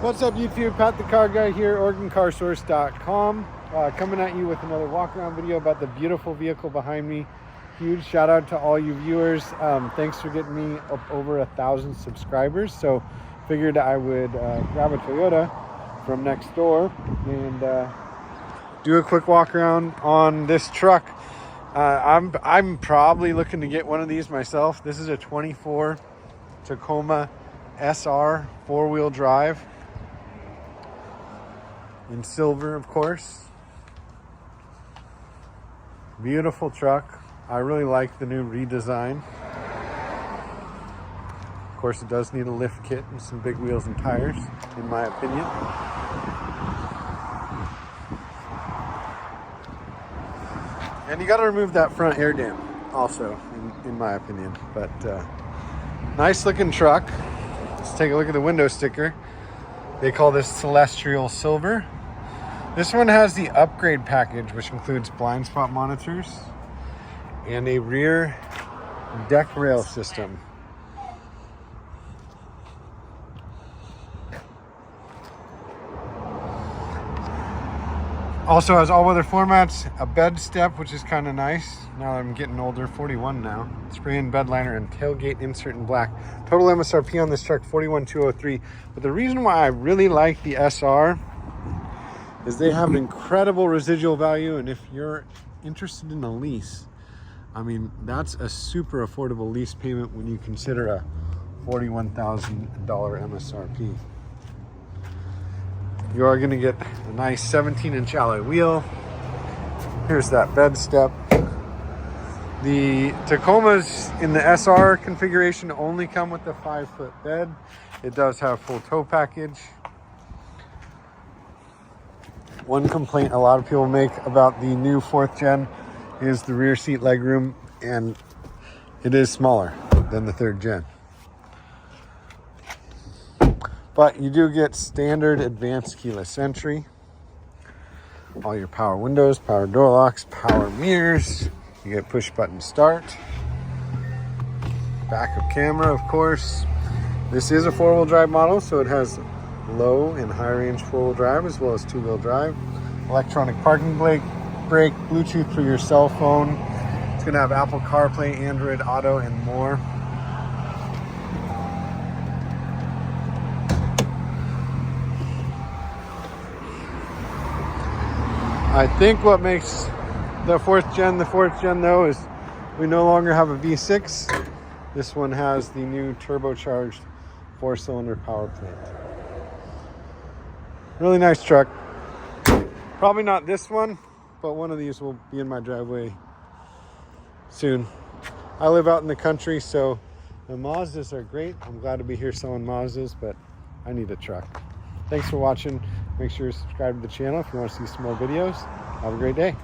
What's up YouTube? Pat the Car Guy here, OregonCarSource.com. Coming at you with another walk around video about the beautiful vehicle behind me. Huge shout out to all you viewers. Thanks for getting me up over 1,000 subscribers. So figured I would grab a Toyota from next door and do a quick walk around on this truck. I'm probably looking to get one of these myself. This is a 24 Tacoma SR 4-wheel drive in silver, of course. Beautiful truck. I really like the new redesign. Of course, it does need a lift kit and some big wheels and tires, in my opinion. And you got to remove that front air dam also, in my opinion. But nice looking truck. Let's take a look at the window sticker. They call this Celestial Silver. This one has the upgrade package, which includes blind spot monitors and a rear deck rail system. Also has all-weather floor mats, a bed step, which is kind of nice. Now that I'm getting older, 41 now. Spray-in bed liner and tailgate insert in black. Total MSRP on this truck, $41,203. But the reason why I really like the SR is they have an incredible residual value, and if you're interested in a lease, I mean, that's a super affordable lease payment when you consider a $41,000 MSRP. You are going to get a nice 17-inch alloy wheel. Here's that bed step. The Tacomas in the SR configuration only come with the 5-foot bed. It does have full tow package. One complaint a lot of people make about the new 4th gen is the rear seat legroom, and it is smaller than the 3rd gen. But you do get standard advanced keyless entry, all your power windows, power door locks, power mirrors. You get push button start, backup camera, of course. This is a 4-wheel drive model, so it has low and high range 4-wheel drive as well as 2-wheel drive. Electronic parking brake, Bluetooth for your cell phone. It's gonna have Apple CarPlay, Android Auto, and more. I think what makes the 4th gen though is we no longer have a V6. This one has the new turbocharged 4-cylinder power plant. Really nice truck. Probably not this one, but one of these will be in my driveway soon. I live out in the country, so the Mazdas are great. I'm glad to be here selling Mazdas, but I need a truck. Thanks for watching. Make sure you subscribe to the channel if you want to see some more videos. Have a great day.